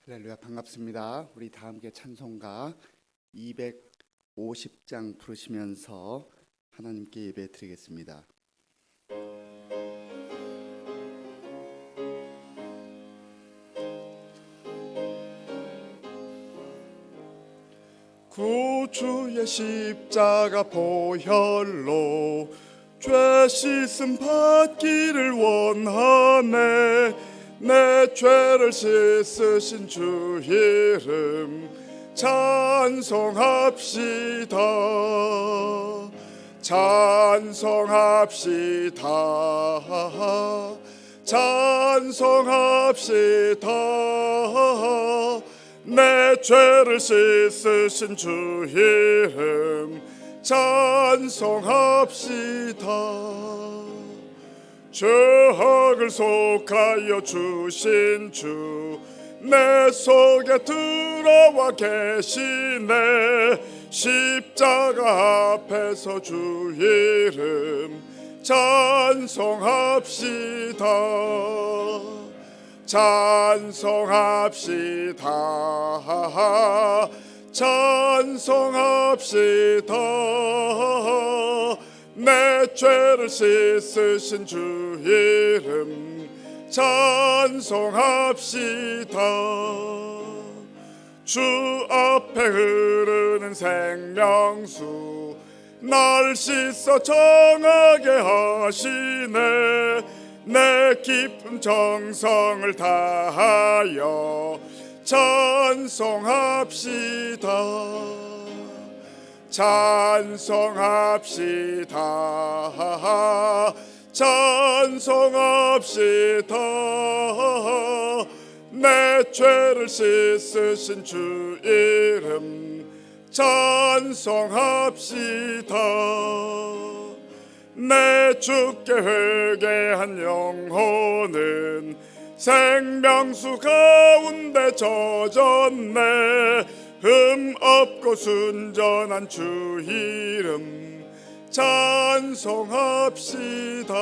할렐루야, 반갑습니다. 우리 다 함께 찬송가 250장 부르시면서 하나님께 예배 드리겠습니다. 구주의 십자가 보혈로 죄 씻음 받기를 원하네. 내 죄를 씻으신 주 이름 찬송합시다. 찬송합시다. 찬송합시다. 내 죄를 씻으신 주 이름 찬송합시다. 죄악을 속하여 주신 주 내 속에 들어와 계시네. 십자가 앞에서 주 이름 찬송합시다. 찬송합시다. 찬송합시다. 내 죄를 씻으신 주 이름 찬송합시다. 주 앞에 흐르는 생명수 날 씻어 정하게 하시네. 내 깊은 정성을 다하여 찬송합시다. 찬송합시다. 찬송합시다. 내 죄를 씻으신 주 이름 찬송합시다. 내 주께 회개한 영혼은 생명수 가운데 젖었네. 흠 없고 순전한 주 이름 찬송합시다.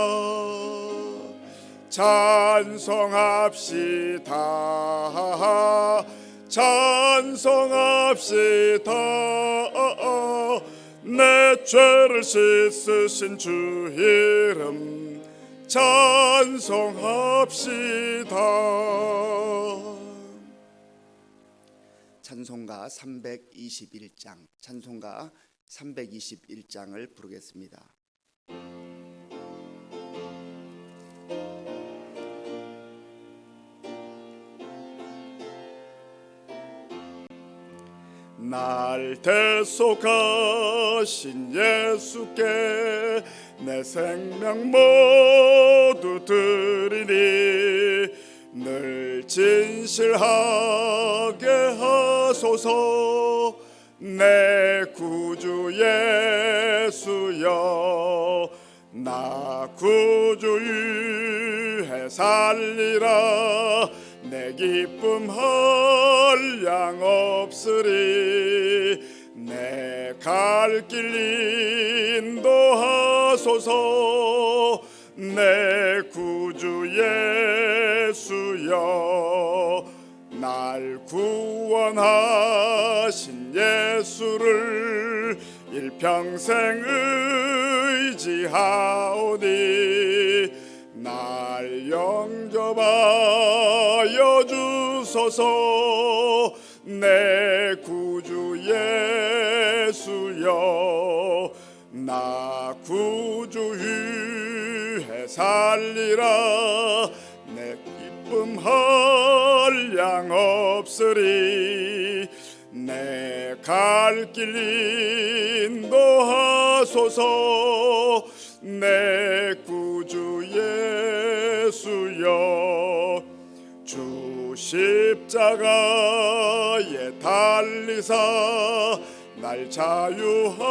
찬송합시다. 찬송합시다. 내 죄를 씻으신 주 이름 찬송합시다. 찬송가 321장, 찬송가 321장을 부르겠습니다. 날 대속하신 예수께 내 생명 모두 드리니 늘 진실하게 하소서. 내 구주 예수여 나 구주 위해 살리라. 내 기쁨 한량 없으리. 내 갈 길 인도하소서. 내 구주 예수여 날 구원하신 예수를 일평생 의지하오니 날 영접하여 주소서. 내 구주 예수여 나 구주 위해 살리라. 내 기쁨 한량 없으리. 내 갈 길 인도하소서. 내 구주 예수여 주 십자가에 달리사 날 자유하게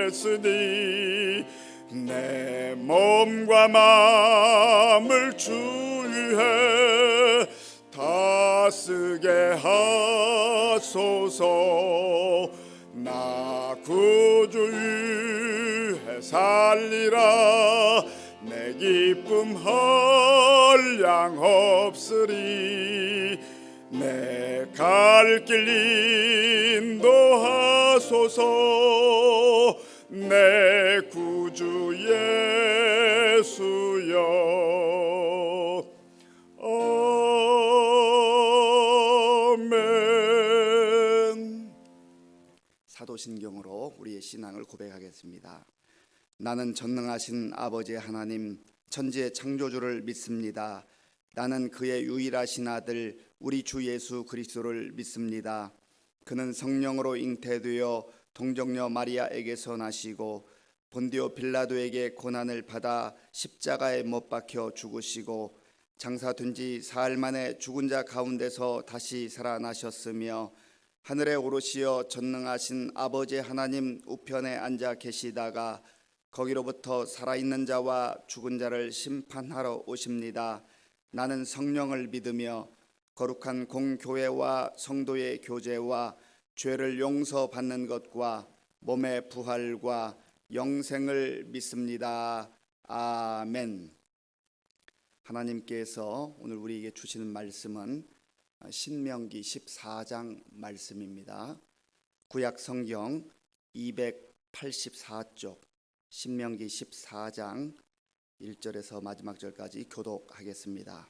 했으니 내 몸과 마음을 주 위해 다스게 하소서. 나 구주 위해 살리라. 내 기쁨 한량 없으리 내 갈 길 인도하소서 내 구주 예수여 아멘. 사도신경으로 우리의 신앙을 고백하겠습니다. 나는 전능하신 아버지 하나님 천지의 창조주를 믿습니다. 나는 그의 유일하신 아들 우리 주 예수 그리스도를 믿습니다. 그는 성령으로 잉태되어 동정녀 마리아에게서 나시고 본디오 빌라도에게 고난을 받아 십자가에 못 박혀 죽으시고 장사된 지 사흘 만에 죽은 자 가운데서 다시 살아나셨으며 하늘에 오르시어 전능하신 아버지 하나님 우편에 앉아 계시다가 거기로부터 살아있는 자와 죽은 자를 심판하러 오십니다. 나는 성령을 믿으며 거룩한 공교회와 성도의 교제와 죄를 용서받는 것과 몸의 부활과 영생을 믿습니다. 아멘. 하나님께서 오늘 우리에게 주시는 말씀은 신명기 14장 말씀입니다. 구약 성경 284쪽 신명기 14장 1절에서 마지막 절까지 교독하겠습니다.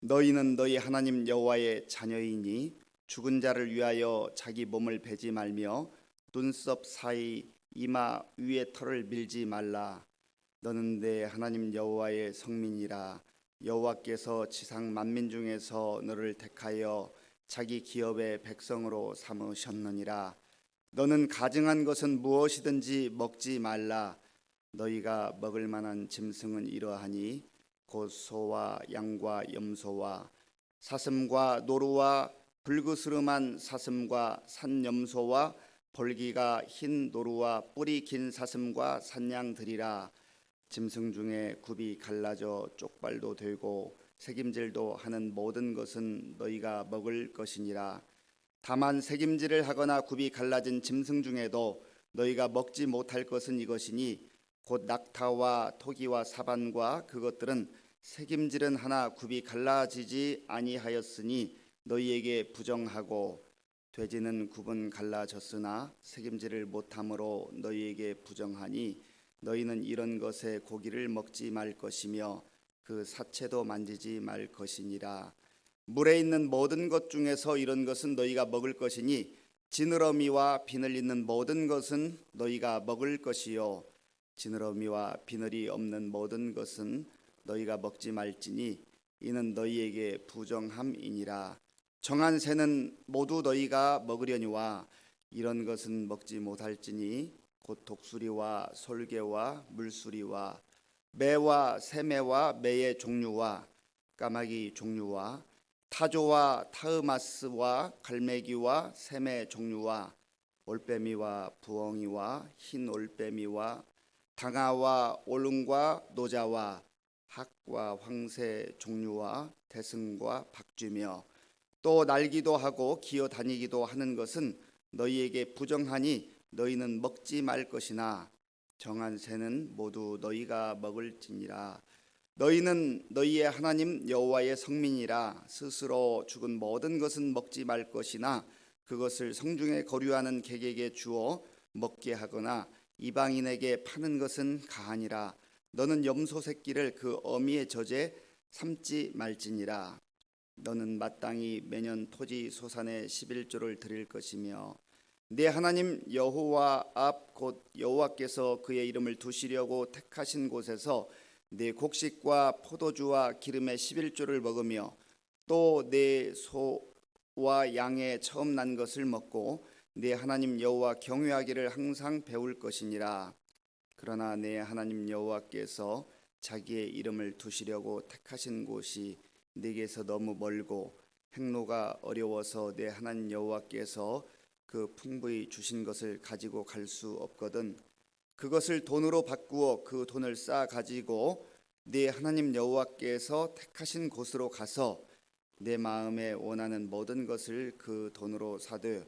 너희는 너희 하나님 여호와의 자녀이니 죽은 자를 위하여 자기 몸을 베지 말며 눈썹 사이 이마 위에 털을 밀지 말라. 너는 내 하나님 여호와의 성민이라. 여호와께서 지상 만민 중에서 너를 택하여 자기 기업의 백성으로 삼으셨느니라. 너는 가증한 것은 무엇이든지 먹지 말라. 너희가 먹을 만한 짐승은 이러하니 곧 소와 양과 염소와 사슴과 노루와 불그스름한 사슴과 산염소와 볼기가 흰 노루와 뿔이 긴 사슴과 산양들이라. 짐승 중에 굽이 갈라져 쪽발도 되고 새김질도 하는 모든 것은 너희가 먹을 것이니라. 다만 새김질을 하거나 굽이 갈라진 짐승 중에도 너희가 먹지 못할 것은 이것이니 곧 낙타와 토기와 사반과 그것들은 새김질은 하나 굽이 갈라지지 아니하였으니 너희에게 부정하고 돼지는 굽은 갈라졌으나 새김질을 못함으로 너희에게 부정하니 너희는 이런 것의 고기를 먹지 말 것이며 그 사체도 만지지 말 것이니라. 물에 있는 모든 것 중에서 이런 것은 너희가 먹을 것이니 지느러미와 비늘 있는 모든 것은 너희가 먹을 것이요 지느러미와 비늘이 없는 모든 것은 너희가 먹지 말지니 이는 너희에게 부정함이니라. 정한 새는 모두 너희가 먹으려니와 이런 것은 먹지 못할지니 곧 독수리와 솔개와 물수리와 매와 새매와 매의 종류와 까마귀 종류와 타조와 타흐마스와 갈매기와 새매 종류와 올빼미와 부엉이와 흰 올빼미와 당아와 올응과 노자와 학과 황새 종류와 대승과 박쥐며 또 날기도 하고 기어 다니기도 하는 것은 너희에게 부정하니 너희는 먹지 말 것이나 정한 새는 모두 너희가 먹을지니라. 너희는 너희의 하나님 여호와의 성민이라. 스스로 죽은 모든 것은 먹지 말 것이나 그것을 성중에 거류하는 객에게 주어 먹게 하거나 이방인에게 파는 것은 가하니라. 너는 염소 새끼를 그 어미의 젖에 삶지 말지니라. 너는 마땅히 매년 토지 소산의 11조를 드릴 것이며 네 하나님 여호와 앞 곧 여호와께서 그의 이름을 두시려고 택하신 곳에서 네 곡식과 포도주와 기름의 11조를 먹으며 또 네 소와 양의 처음 난 것을 먹고 네 하나님 여호와 경외하기를 항상 배울 것이니라. 그러나 네 하나님 여호와께서 자기의 이름을 두시려고 택하신 곳이 네게서 너무 멀고 행로가 어려워서 네 하나님 여호와께서 그 풍부히 주신 것을 가지고 갈 수 없거든 그것을 돈으로 바꾸어 그 돈을 쌓아 가지고 네 하나님 여호와께서 택하신 곳으로 가서 내 마음에 원하는 모든 것을 그 돈으로 사되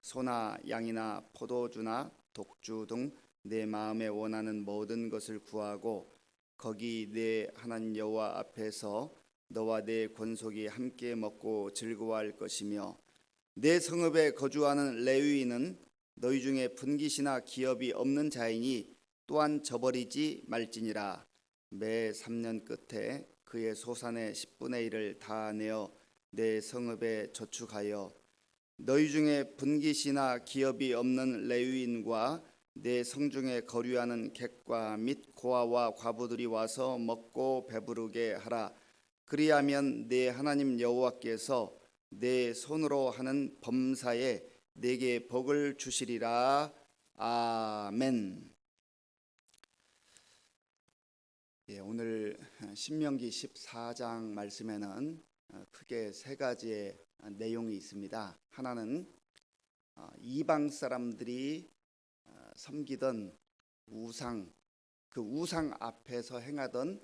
소나 양이나 포도주나 독주 등 내 마음에 원하는 모든 것을 구하고 거기 내 하나님 여호와 앞에서 너와 내 권속이 함께 먹고 즐거워할 것이며 내 성읍에 거주하는 레위인은 너희 중에 분깃이나 기업이 없는 자이니 또한 저버리지 말지니라. 매 3년 끝에 그의 소산의 10분의 1을 다 내어 내 성읍에 저축하여 너희 중에 분깃이나 기업이 없는 레위인과 내 성중에 거류하는 객과 및 고아와 과부들이 와서 먹고 배부르게 하라. 그리하면 내 하나님 여호와께서 내 손으로 하는 범사에 내게 복을 주시리라. 아멘. 오늘 신명기 14장 말씀에는 크게 세 가지의 내용이 있습니다. 하나는 이방 사람들이 섬기던 우상, 그 우상 앞에서 행하던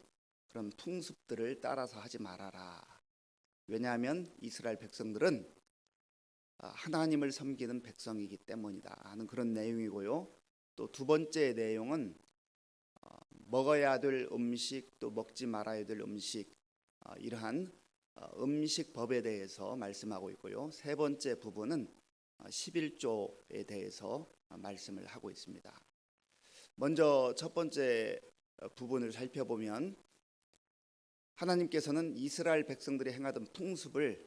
그런 풍습들을 따라서 하지 말아라. 왜냐하면 이스라엘 백성들은 하나님을 섬기는 백성이기 때문이다 하는 그런 내용이고요. 또 두 번째 내용은 먹어야 될 음식 또 먹지 말아야 될 음식, 이러한 음식법에 대해서 말씀하고 있고요. 세 번째 부분은 11조에 대해서 말씀을 하고 있습니다. 먼저 첫 번째 부분을 살펴보면 하나님께서는 이스라엘 백성들이 행하던 풍습을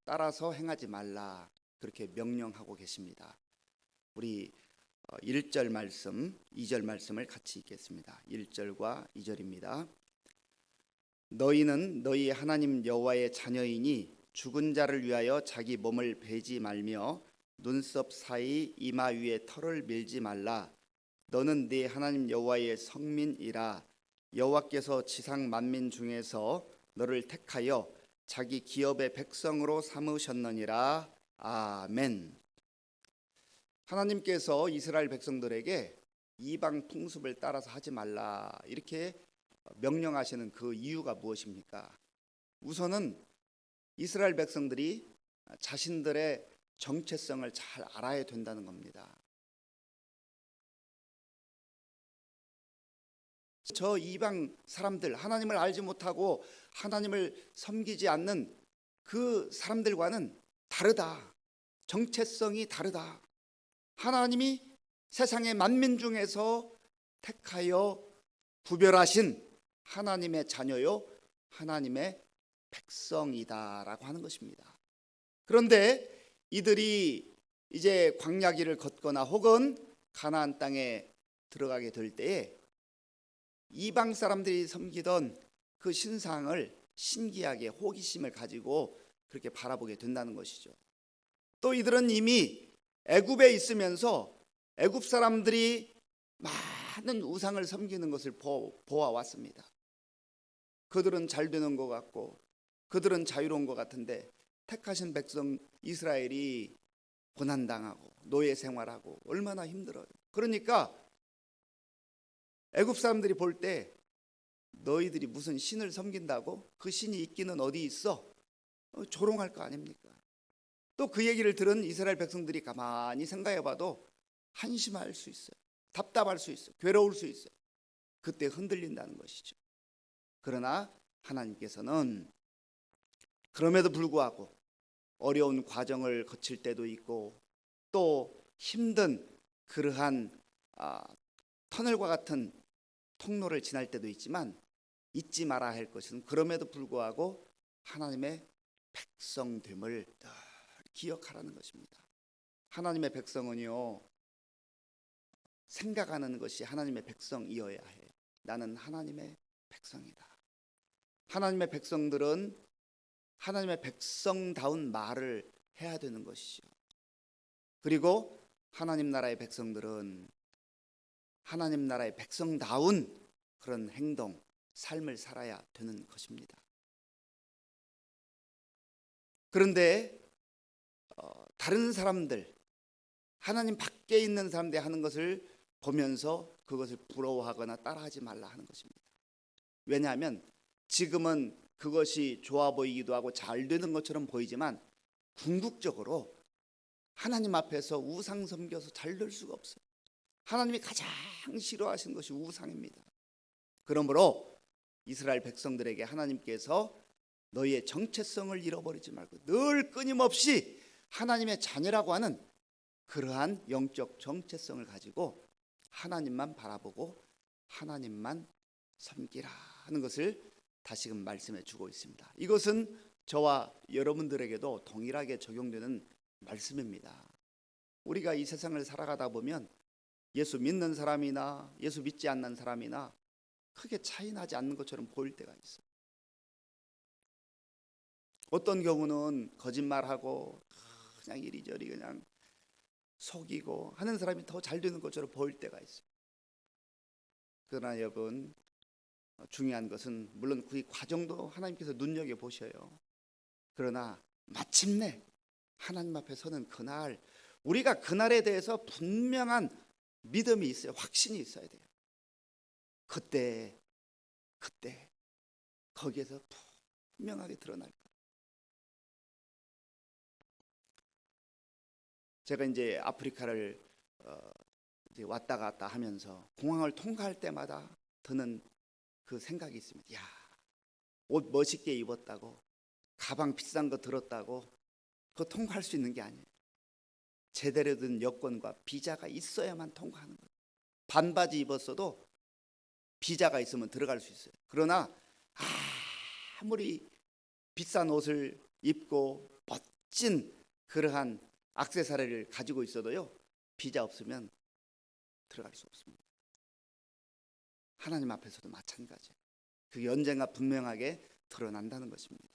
따라서 행하지 말라 그렇게 명령하고 계십니다. 우리 1절 말씀, 2절 말씀을 같이 읽겠습니다. 1절과 2절입니다. 너희는 너희 하나님 여호와의 자녀이니 죽은 자를 위하여 자기 몸을 베지 말며 눈썹 사이 이마 위에 털을 밀지 말라. 너는 네 하나님 여호와의 성민이라. 여호와께서 지상 만민 중에서 너를 택하여 자기 기업의 백성으로 삼으셨느니라. 아멘. 하나님께서 이스라엘 백성들에게 이방 풍습을 따라서 하지 말라 이렇게 명령하시는 그 이유가 무엇입니까? 우선은 이스라엘 백성들이 자신들의 정체성을 잘 알아야 된다는 겁니다. 저 이방 사람들, 하나님을 알지 못하고 하나님을 섬기지 않는 그 사람들과는 다르다. 정체성이 다르다. 하나님이 세상의 만민 중에서 택하여 구별하신 하나님의 자녀요, 하나님의 백성이다라고 하는 것입니다. 그런데 이들이 이제 광야길을 걷거나 혹은 가나안 땅에 들어가게 될 때에 이방 사람들이 섬기던 그 신상을 신기하게 호기심을 가지고 그렇게 바라보게 된다는 것이죠. 또 이들은 이미 애굽에 있으면서 애굽 사람들이 많은 우상을 섬기는 것을 보아왔습니다. 그들은 잘 되는 것 같고 그들은 자유로운 것 같은데 택하신 백성 이스라엘이 고난당하고 노예 생활하고 얼마나 힘들어요. 그러니까 애굽 사람들이 볼 때 너희들이 무슨 신을 섬긴다고? 그 신이 있기는 어디 있어? 조롱할 거 아닙니까? 또 그 얘기를 들은 이스라엘 백성들이 가만히 생각해 봐도 한심할 수 있어요. 답답할 수 있어요. 괴로울 수 있어요. 그때 흔들린다는 것이죠. 그러나 하나님께서는 그럼에도 불구하고 어려운 과정을 거칠 때도 있고 또 힘든 그러한 터널과 같은 통로를 지날 때도 있지만 잊지 말아야 할 것은 그럼에도 불구하고 하나님의 백성됨을 늘 기억하라는 것입니다. 하나님의 백성은요, 생각하는 것이 하나님의 백성이어야 해요. 나는 하나님의 백성이다. 하나님의 백성들은 하나님의 백성다운 말을 해야 되는 것이죠. 그리고 하나님 나라의 백성들은 하나님 나라의 백성다운 그런 행동, 삶을 살아야 되는 것입니다. 그런데 다른 사람들, 하나님 밖에 있는 사람들이 하는 것을 보면서 그것을 부러워하거나 따라하지 말라 하는 것입니다. 왜냐하면 지금은 그것이 좋아 보이기도 하고 잘 되는 것처럼 보이지만 궁극적으로 하나님 앞에서 우상 섬겨서 잘 될 수가 없어요. 하나님이 가장 싫어하시는 것이 우상입니다. 그러므로 이스라엘 백성들에게 하나님께서 너희의 정체성을 잃어버리지 말고 늘 끊임없이 하나님의 자녀라고 하는 그러한 영적 정체성을 가지고 하나님만 바라보고 하나님만 섬기라 하는 것을 다시금 말씀해 주고 있습니다. 이것은 저와 여러분들에게도 동일하게 적용되는 말씀입니다. 우리가 이 세상을 살아가다 보면 예수 믿는 사람이나 예수 믿지 않는 사람이나 크게 차이 나지 않는 것처럼 보일 때가 있어요. 어떤 경우는 거짓말하고 그냥 이리저리 그냥 속이고 하는 사람이 더 잘 되는 것처럼 보일 때가 있어요. 그러나 여러분, 중요한 것은 물론 그 과정도 하나님께서 눈여겨보셔요. 그러나 마침내 하나님 앞에 서는 그날, 우리가 그날에 대해서 분명한 믿음이 있어요. 확신이 있어야 돼요. 그때 거기에서 분명하게 드러날 거예요. 제가 이제 아프리카를 이제 왔다 갔다 하면서 공항을 통과할 때마다 드는 그 생각이 있습니다. 야, 옷 멋있게 입었다고, 가방 비싼 거 들었다고 그거 통과할 수 있는 게 아니에요. 제대로 된 여권과 비자가 있어야만 통과하는 거예요. 반바지 입었어도 비자가 있으면 들어갈 수 있어요. 그러나 아무리 비싼 옷을 입고 멋진 그러한 액세서리를 가지고 있어도요, 비자 없으면 들어갈 수 없습니다. 하나님 앞에서도 마찬가지예요. 그게 언젠가 분명하게 드러난다는 것입니다.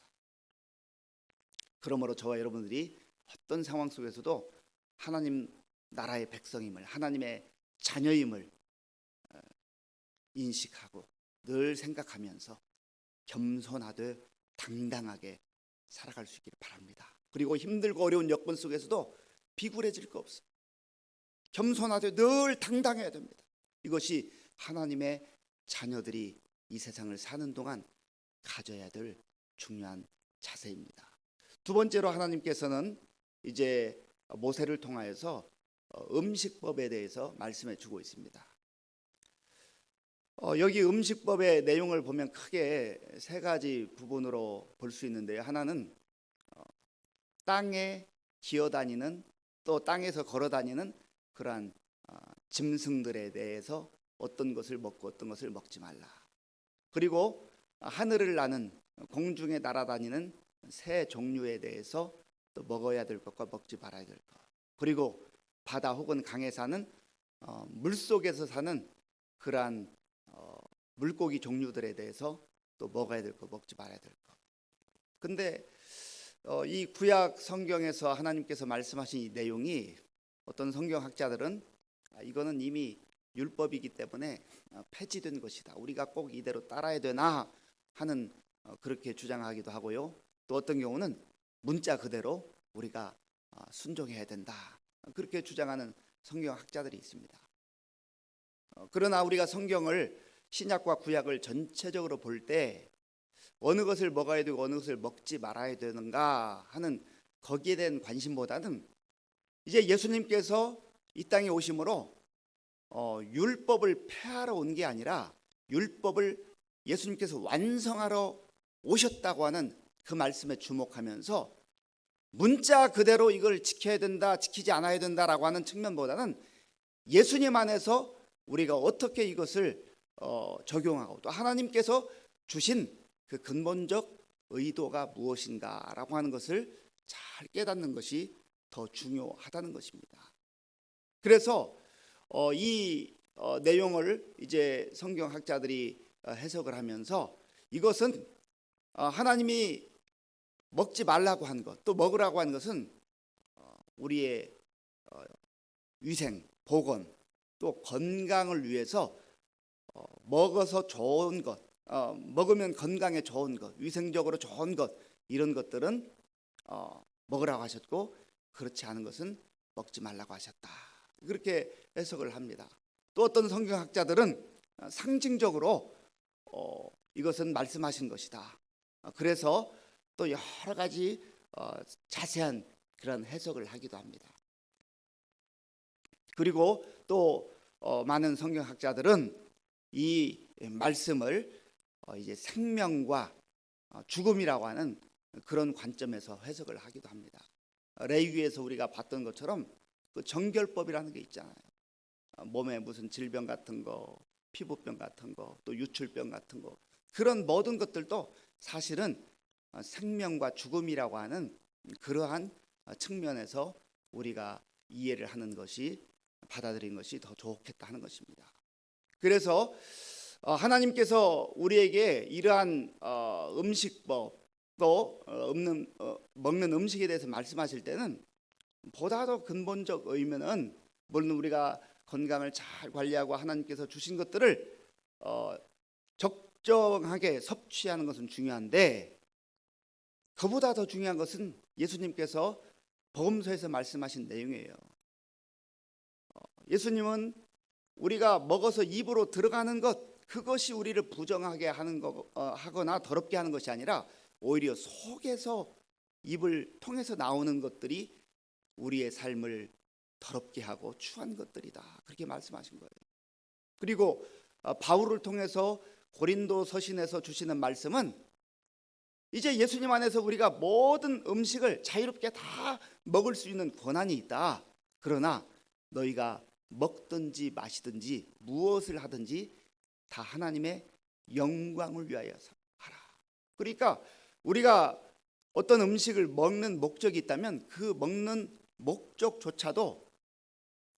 그러므로 저와 여러분들이 어떤 상황 속에서도 하나님 나라의 백성임을, 하나님의 자녀임을 인식하고 늘 생각하면서 겸손하되 당당하게 살아갈 수 있기를 바랍니다. 그리고 힘들고 어려운 여건 속에서도 비굴해질 거 없어요. 겸손하되 늘 당당해야 됩니다. 이것이 하나님의 자녀들이 이 세상을 사는 동안 가져야 될 중요한 자세입니다. 두 번째로 하나님께서는 이제 모세를 통하여서 음식법에 대해서 말씀해 주고 있습니다. 여기 음식법의 내용을 보면 크게 세 가지 부분으로 볼 수 있는데요. 하나는 땅에 기어다니는, 또 땅에서 걸어다니는 그러한 짐승들에 대해서 어떤 것을 먹고 어떤 것을 먹지 말라. 그리고 하늘을 나는, 공중에 날아다니는 새 종류에 대해서 또 먹어야 될 것과 먹지 말아야 될 것. 그리고 바다 혹은 강에 사는 물속에서 사는 그러한 물고기 종류들에 대해서 또 먹어야 될 것, 먹지 말아야 될 것. 근데 이 구약 성경에서 하나님께서 말씀하신 이 내용이 어떤 성경학자들은 이거는 이미 율법이기 때문에 폐지된 것이다, 우리가 꼭 이대로 따라야 되나 하는 그렇게 주장하기도 하고요. 또 어떤 경우는 문자 그대로 우리가 순종해야 된다, 그렇게 주장하는 성경학자들이 있습니다. 그러나 우리가 성경을, 신약과 구약을 전체적으로 볼 때 어느 것을 먹어야 되고 어느 것을 먹지 말아야 되는가 하는 거기에 대한 관심보다는 이제 예수님께서 이 땅에 오심으로 율법을 폐하러 온 게 아니라 율법을 예수님께서 완성하러 오셨다고 하는 그 말씀에 주목하면서 문자 그대로 이걸 지켜야 된다, 지키지 않아야 된다라고 하는 측면보다는 예수님 안에서 우리가 어떻게 이것을 적용하고 또 하나님께서 주신 그 근본적 의도가 무엇인가라고 하는 것을 잘 깨닫는 것이 더 중요하다는 것입니다. 그래서 이 내용을 이제 성경학자들이 해석을 하면서 이것은 하나님이 먹지 말라고 한 것, 또 먹으라고 한 것은 우리의 위생, 보건, 또 건강을 위해서 먹어서 좋은 것, 먹으면 건강에 좋은 것, 위생적으로 좋은 것, 이런 것들은 먹으라고 하셨고 그렇지 않은 것은 먹지 말라고 하셨다, 그렇게 해석을 합니다. 또 어떤 성경학자들은 상징적으로 이것은 말씀하신 것이다, 그래서 또 여러 가지 자세한 그런 해석을 하기도 합니다. 그리고 또 많은 성경학자들은 이 말씀을 이제 생명과 죽음이라고 하는 그런 관점에서 해석을 하기도 합니다. 레위기에서 우리가 봤던 것처럼 그 정결법이라는 게 있잖아요. 몸에 무슨 질병 같은 거, 피부병 같은 거, 또 유출병 같은 거, 그런 모든 것들도 사실은 생명과 죽음이라고 하는 그러한 측면에서 우리가 이해를 하는 것이, 받아들이는 것이 더 좋겠다 하는 것입니다. 그래서 하나님께서 우리에게 이러한 음식법 또 먹는 음식에 대해서 말씀하실 때는 보다 더 근본적 의미는, 물론 우리가 건강을 잘 관리하고 하나님께서 주신 것들을 적정하게 섭취하는 것은 중요한데, 그보다 더 중요한 것은 예수님께서 복음서에서 말씀하신 내용이에요. 예수님은 우리가 먹어서 입으로 들어가는 것, 그것이 우리를 부정하게 하는 거, 하거나 더럽게 하는 것이 아니라 오히려 속에서 입을 통해서 나오는 것들이 우리의 삶을 더럽게 하고 추한 것들이다, 그렇게 말씀하신 거예요. 그리고 바울을 통해서 고린도 서신에서 주시는 말씀은 이제 예수님 안에서 우리가 모든 음식을 자유롭게 다 먹을 수 있는 권한이 있다. 그러나 너희가 먹든지 마시든지 무엇을 하든지 다 하나님의 영광을 위하여 하라. 그러니까 우리가 어떤 음식을 먹는 목적이 있다면 그 먹는 목적조차도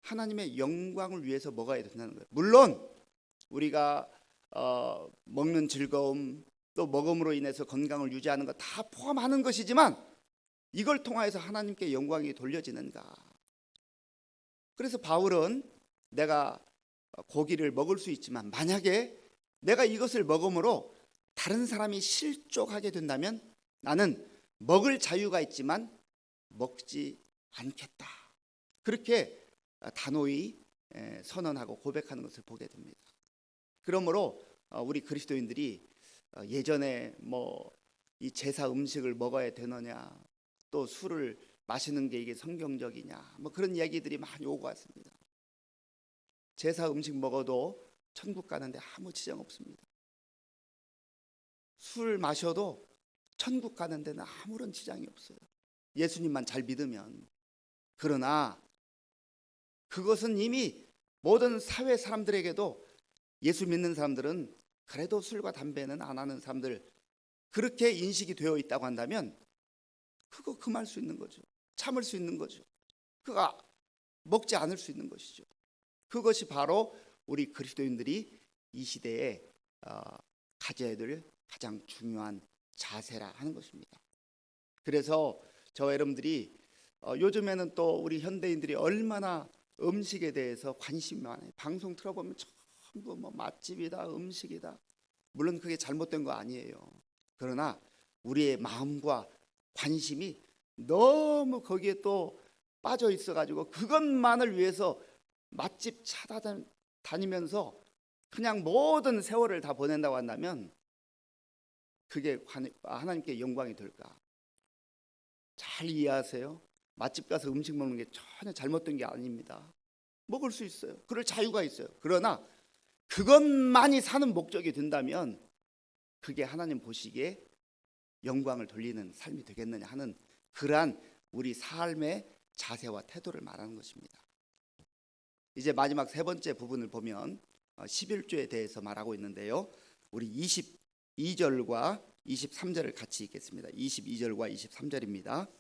하나님의 영광을 위해서 먹어야 된다는 거예요. 물론 우리가 먹는 즐거움, 또 먹음으로 인해서 건강을 유지하는 것 다 포함하는 것이지만, 이걸 통하여서 하나님께 영광이 돌려지는가. 그래서 바울은 내가 고기를 먹을 수 있지만 만약에 내가 이것을 먹음으로 다른 사람이 실족하게 된다면 나는 먹을 자유가 있지만 먹지 않겠다, 그렇게 단호히 선언하고 고백하는 것을 보게 됩니다. 그러므로 우리 그리스도인들이 예전에 이 제사 음식을 먹어야 되느냐, 또 술을 마시는 게 이게 성경적이냐, 그런 이야기들이 많이 오고 왔습니다. 제사 음식 먹어도 천국 가는데 아무 지장 없습니다. 술 마셔도 천국 가는 데는 아무런 지장이 없어요, 예수님만 잘 믿으면. 그러나 그것은 이미 모든 사회 사람들에게도, 예수 믿는 사람들은 그래도 술과 담배는 안 하는 사람들, 그렇게 인식이 되어 있다고 한다면 그거 금할 수 있는 거죠. 참을 수 있는 거죠. 그거 먹지 않을 수 있는 것이죠. 그것이 바로 우리 그리스도인들이 이 시대에 가져야 될 가장 중요한 자세라 하는 것입니다. 그래서 저와 여러분들이 요즘에는 또 우리 현대인들이 얼마나 음식에 대해서 관심이 많아요. 방송 틀어보면 전부 맛집이다, 음식이다. 물론 그게 잘못된 거 아니에요. 그러나 우리의 마음과 관심이 너무 거기에 또 빠져 있어가지고 그것만을 위해서 맛집 찾아다니면서 그냥 모든 세월을 다 보낸다고 한다면 그게 하나님께 영광이 될까? 잘 이해하세요. 맛집 가서 음식 먹는 게 전혀 잘못된 게 아닙니다. 먹을 수 있어요. 그럴 자유가 있어요. 그러나 그것만이 사는 목적이 된다면 그게 하나님 보시기에 영광을 돌리는 삶이 되겠느냐 하는 그러한 우리 삶의 자세와 태도를 말하는 것입니다. 이제 마지막 세 번째 부분을 보면 11조에 대해서 말하고 있는데요. 우리 22절과 23절을 같이 읽겠습니다. 22절과 23절입니다.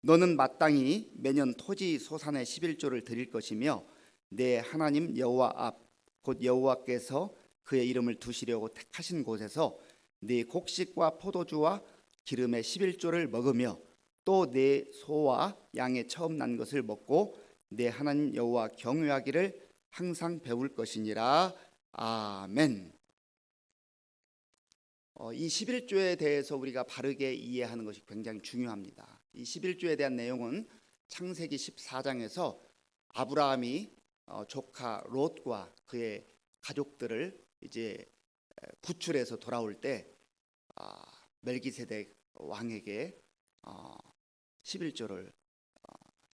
너는 마땅히 매년 토지 소산의 11조를 드릴 것이며 내 하나님 여호와 앞 곧 여호와께서 그의 이름을 두시려고 택하신 곳에서 네 곡식과 포도주와 기름의 11조를 먹으며 또 내 소와 양의 처음 난 것을 먹고 내 하나님 여호와 경외하기를 항상 배울 것이니라. 아멘. 이 11조에 대해서 우리가 바르게 이해하는 것이 굉장히 중요합니다. 이 11조에 대한 내용은 창세기 14장에서 아브라함이 조카 롯과 그의 가족들을 이제 구출해서 돌아올 때 멜기세덱 왕에게 11조를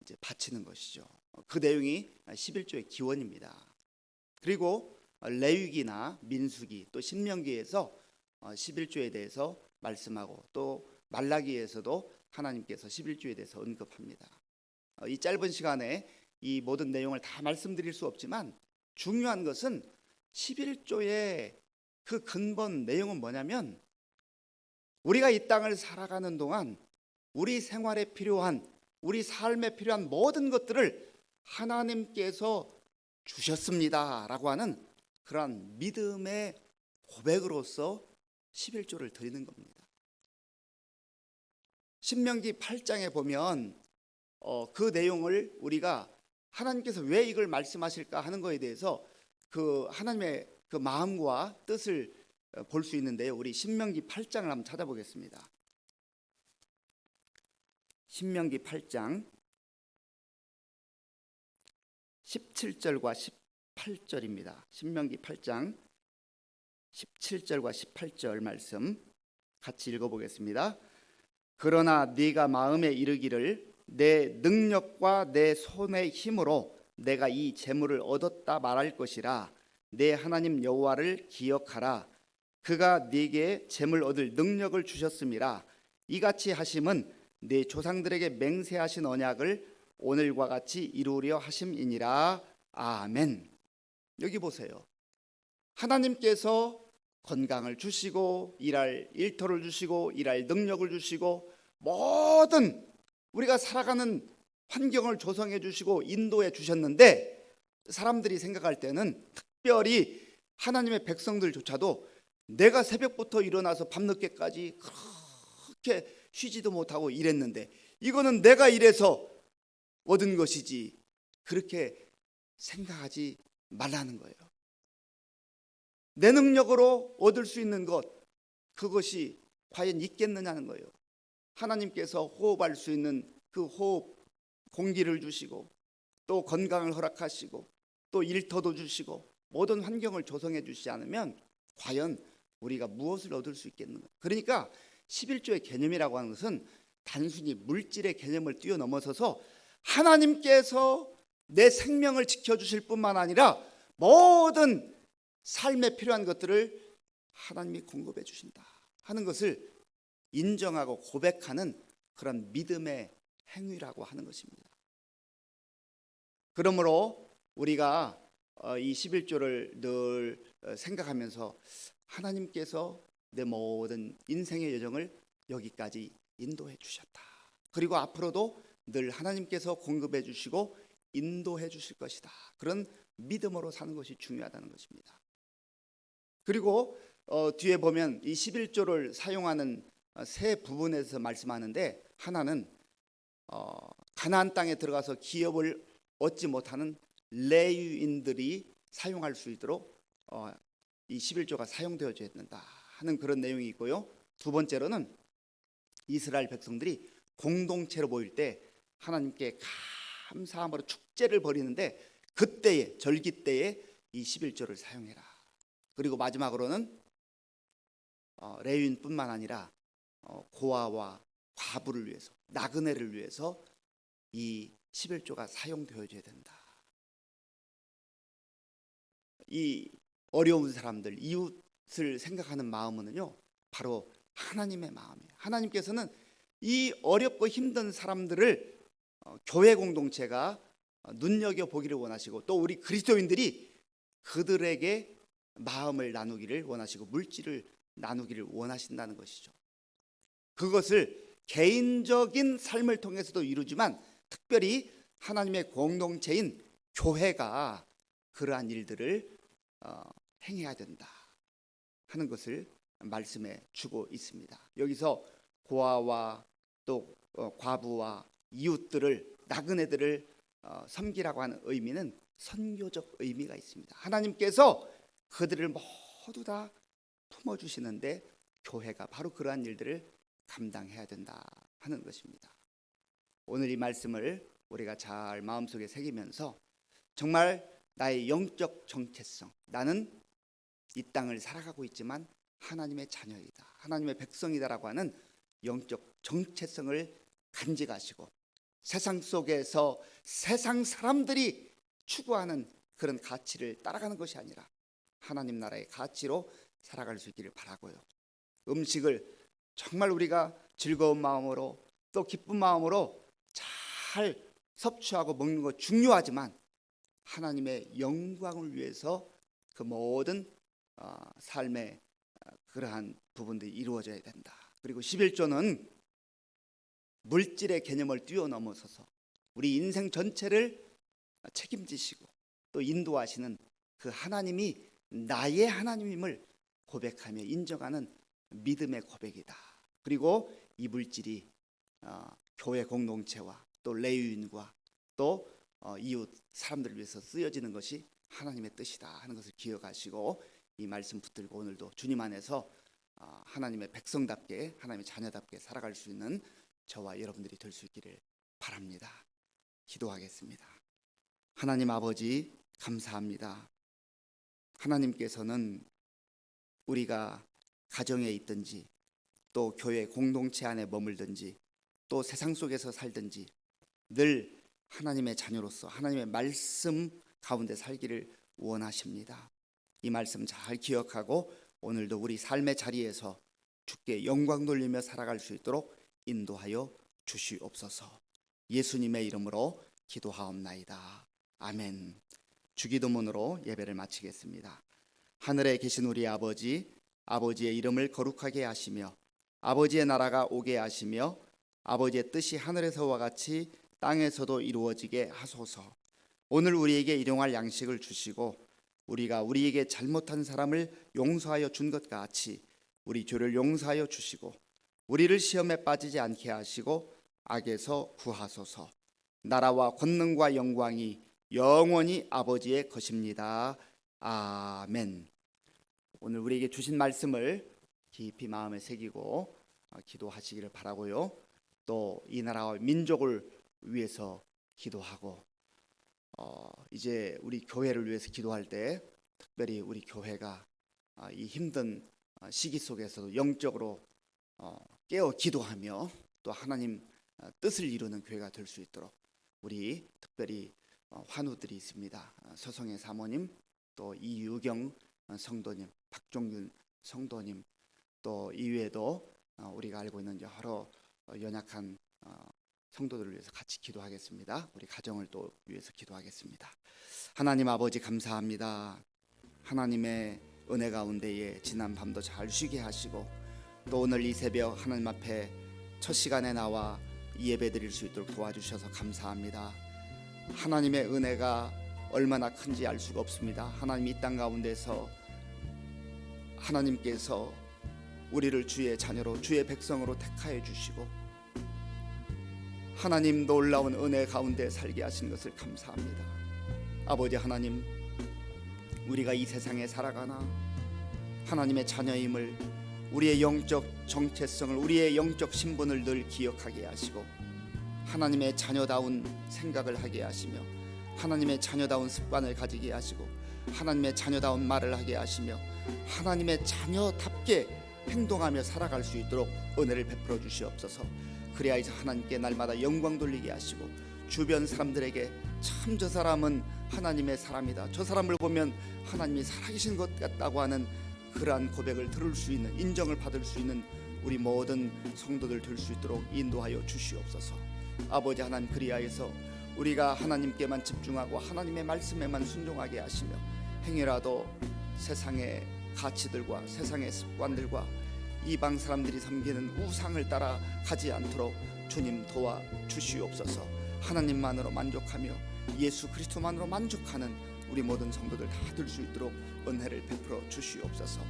이제 바치는 것이죠. 그 내용이 11조의 기원입니다. 그리고 레위기나 민수기 또 신명기에서 11조에 대해서 말씀하고 또 말라기에서도 하나님께서 11조에 대해서 언급합니다. 이 짧은 시간에 이 모든 내용을 다 말씀드릴 수 없지만 중요한 것은 11조의 그 근본 내용은 뭐냐면 우리가 이 땅을 살아가는 동안 우리 생활에 필요한 우리 삶에 필요한 모든 것들을 하나님께서 주셨습니다라고 하는 그러한 믿음의 고백으로서 11조를 드리는 겁니다. 신명기 8장에 보면 그 내용을 우리가 하나님께서 왜 이걸 말씀하실까 하는 것에 대해서 그 하나님의 그 마음과 뜻을 볼 수 있는데요. 우리 신명기 8장을 한번 찾아보겠습니다. 신명기 8장 17절과 18절입니다. 신명기 8장 17절과 18절 말씀 같이 읽어보겠습니다. 그러나 네가 마음에 이르기를 내 능력과 내 손의 힘으로 내가 이 재물을 얻었다 말할 것이라. 내 하나님 여호와를 기억하라. 그가 네게 재물 얻을 능력을 주셨음이라. 이같이 하심은 네 조상들에게 맹세하신 언약을 오늘과 같이 이루려 하심이니라. 아멘. 여기 보세요. 하나님께서 건강을 주시고 일할 일터를 주시고 일할 능력을 주시고 모든 우리가 살아가는 환경을 조성해 주시고 인도해 주셨는데 사람들이 생각할 때는 특별히 하나님의 백성들조차도 내가 새벽부터 일어나서 밤늦게까지 그렇게 쉬지도 못하고 일했는데 이거는 내가 일해서 얻은 것이지 그렇게 생각하지 말라는 거예요. 내 능력으로 얻을 수 있는 것 그것이 과연 있겠느냐는 거예요. 하나님께서 호흡할 수 있는 그 호흡 공기를 주시고 또 건강을 허락하시고 또 일터도 주시고 모든 환경을 조성해 주시지 않으면 과연 우리가 무엇을 얻을 수 있겠는가. 그러니까 11조의 개념이라고 하는 것은 단순히 물질의 개념을 뛰어넘어서서 하나님께서 내 생명을 지켜주실 뿐만 아니라 모든 삶에 필요한 것들을 하나님이 공급해 주신다 하는 것을 인정하고 고백하는 그런 믿음의 행위라고 하는 것입니다. 그러므로 우리가 이 11조를 늘 생각하면서 하나님께서 내 모든 인생의 여정을 여기까지 인도해 주셨다. 그리고 앞으로도 늘 하나님께서 공급해 주시고 인도해 주실 것이다. 그런 믿음으로 사는 것이 중요하다는 것입니다. 그리고 뒤에 보면 이 11조를 사용하는 세 부분에서 말씀하는데 하나는 가나안 땅에 들어가서 기업을 얻지 못하는 레위인들이 사용할 수 있도록 이 11조가 사용되어져야 된다 하는 그런 내용이 있고요. 두 번째로는 이스라엘 백성들이 공동체로 모일 때 하나님께 감사함으로 축제를 벌이는데 그때에 절기 때에 이 11조를 사용해라. 그리고 마지막으로는 레위인뿐만 아니라 고아와 과부를 위해서 나그네를 위해서 이 11조가 사용되어져야 된다. 이 어려운 사람들 이웃을 생각하는 마음은요 바로 하나님의 마음이에요. 하나님께서는 이 어렵고 힘든 사람들을 교회 공동체가 눈여겨보기를 원하시고 또 우리 그리스도인들이 그들에게 마음을 나누기를 원하시고 물질을 나누기를 원하신다는 것이죠. 그것을 개인적인 삶을 통해서도 이루지만 특별히 하나님의 공동체인 교회가 그러한 일들을 행해야 된다 하는 것을 말씀해 주고 있습니다. 여기서 고아와 또 과부와 이웃들을 나그네들을 섬기라고 하는 의미는 선교적 의미가 있습니다. 하나님께서 그들을 모두 다 품어주시는데 교회가 바로 그러한 일들을 감당해야 된다 하는 것입니다. 오늘 이 말씀을 우리가 잘 마음속에 새기면서 정말 나의 영적 정체성, 나는 이 땅을 살아가고 있지만 하나님의 자녀이다, 하나님의 백성이다라고 하는 영적 정체성을 간직하시고 세상 속에서 세상 사람들이 추구하는 그런 가치를 따라가는 것이 아니라 하나님 나라의 가치로 살아갈 수 있기를 바라고요. 음식을 정말 우리가 즐거운 마음으로 또 기쁜 마음으로 잘 섭취하고 먹는 것 중요하지만 하나님의 영광을 위해서 그 모든 삶의 그러한 부분들이 이루어져야 된다. 그리고 11조는 물질의 개념을 뛰어넘어서서 우리 인생 전체를 책임지시고 또 인도하시는 그 하나님이 나의 하나님임을 고백하며 인정하는 믿음의 고백이다. 그리고 이 물질이 교회 공동체와 또 레위인과 또 이웃 사람들을 위해서 쓰여지는 것이 하나님의 뜻이다 하는 것을 기억하시고 이 말씀 붙들고 오늘도 주님 안에서 하나님의 백성답게 하나님의 자녀답게 살아갈 수 있는 저와 여러분들이 될 수 있기를 바랍니다. 기도하겠습니다. 하나님 아버지 감사합니다. 하나님께서는 우리가 가정에 있든지 또 교회 공동체 안에 머물든지 또 세상 속에서 살든지 늘 하나님의 자녀로서 하나님의 말씀 가운데 살기를 원하십니다. 이 말씀 잘 기억하고 오늘도 우리 삶의 자리에서 주께 영광 돌리며 살아갈 수 있도록 인도하여 주시옵소서. 예수님의 이름으로 기도하옵나이다. 아멘. 주기도문으로 예배를 마치겠습니다. 하늘에 계신 우리 아버지, 아버지의 이름을 거룩하게 하시며 아버지의 나라가 오게 하시며 아버지의 뜻이 하늘에서와 같이 땅에서도 이루어지게 하소서. 오늘 우리에게 일용할 양식을 주시고 우리가 우리에게 잘못한 사람을 용서하여 준 것 같이 우리 죄를 용서하여 주시고 우리를 시험에 빠지지 않게 하시고 악에서 구하소서. 나라와 권능과 영광이 영원히 아버지의 것입니다. 아멘. 오늘 우리에게 주신 말씀을 깊이 마음에 새기고 기도하시기를 바라고요. 또 이 나라와 민족을 위해서 기도하고 이제 우리 교회를 위해서 기도할 때 특별히 우리 교회가 이 힘든 시기 속에서도 영적으로 깨어 기도하며 또 하나님 뜻을 이루는 교회가 될 수 있도록 우리 특별히 환우들이 있습니다. 서성의 사모님, 또 이유경 성도님, 박종균 성도님, 또 이외에도 우리가 알고 있는 여러 연약한 성도들을 위해서 같이 기도하겠습니다. 우리 가정을 또 위해서 기도하겠습니다. 하나님 아버지 감사합니다. 하나님의 은혜 가운데에 지난 밤도 잘 쉬게 하시고 또 오늘 이 새벽 하나님 앞에 첫 시간에 나와 예배 드릴 수 있도록 도와주셔서 감사합니다. 하나님의 은혜가 얼마나 큰지 알 수가 없습니다. 하나님 이 땅 가운데서 하나님께서 우리를 주의 자녀로 주의 백성으로 택하여 주시고 하나님 놀라운 은혜 가운데 살게 하신 것을 감사합니다. 아버지 하나님, 우리가 이 세상에 살아가나 하나님의 자녀임을, 우리의 영적 정체성을, 우리의 영적 신분을 늘 기억하게 하시고 하나님의 자녀다운 생각을 하게 하시며 하나님의 자녀다운 습관을 가지게 하시고 하나님의 자녀다운 말을 하게 하시며 하나님의 자녀답게 행동하며 살아갈 수 있도록 은혜를 베풀어 주시옵소서. 그래야 이제 하나님께 날마다 영광 돌리게 하시고 주변 사람들에게 참 저 사람은 하나님의 사람이다, 저 사람을 보면 하나님이 살아계신 것 같다고 하는 그러한 고백을 들을 수 있는, 인정을 받을 수 있는 우리 모든 성도들 될 수 있도록 인도하여 주시옵소서. 아버지 하나님, 그리하여서 우리가 하나님께만 집중하고 하나님의 말씀에만 순종하게 하시며 행여라도 세상의 가치들과 세상의 습관들과 이방 사람들이 섬기는 우상을 따라 가지 않도록 주님 도와 주시옵소서. 하나님만으로 만족하며 예수 그리스도만으로 만족하는 우리 모든 성도들 다 될 수 있도록 은혜를 베풀어 주시옵소서.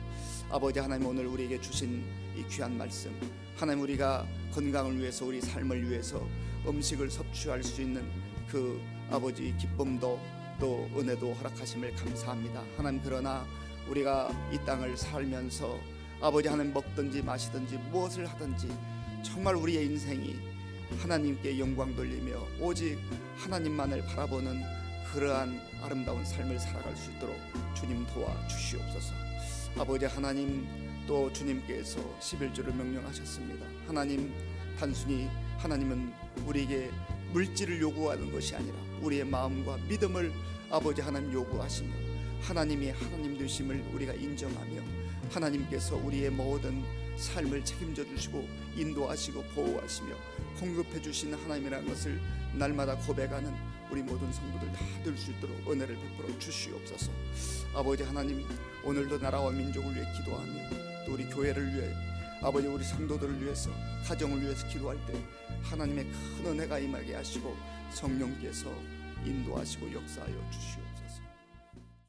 아버지 하나님, 오늘 우리에게 주신 이 귀한 말씀, 하나님 우리가 건강을 위해서, 우리 삶을 위해서 음식을 섭취할 수 있는 그 아버지 기쁨도 또 은혜도 허락하심을 감사합니다. 하나님, 그러나 우리가 이 땅을 살면서 아버지 하나님 먹든지 마시든지 무엇을 하든지 정말 우리의 인생이 하나님께 영광 돌리며 오직 하나님만을 바라보는 그러한 아름다운 삶을 살아갈 수 있도록 주님 도와 주시옵소서. 아버지 하나님, 또 주님께서 11조를 명령하셨습니다. 하나님, 단순히 하나님은 우리에게 물질을 요구하는 것이 아니라 우리의 마음과 믿음을 아버지 하나님 요구하시며 하나님이 하나님 되심을 우리가 인정하며 하나님께서 우리의 모든 삶을 책임져 주시고 인도하시고 보호하시며 공급해 주시는 하나님이라는 것을 날마다 고백하는 우리 모든 성도들 다 될 수 있도록 은혜를 베풀어 주시옵소서. 아버지 하나님, 오늘도 나라와 민족을 위해 기도하며 또 우리 교회를 위해 아버지 우리 성도들을 위해서 가정을 위해서 기도할 때 하나님의 큰 은혜가 임하게 하시고 성령께서 인도하시고 역사하여 주시옵소서.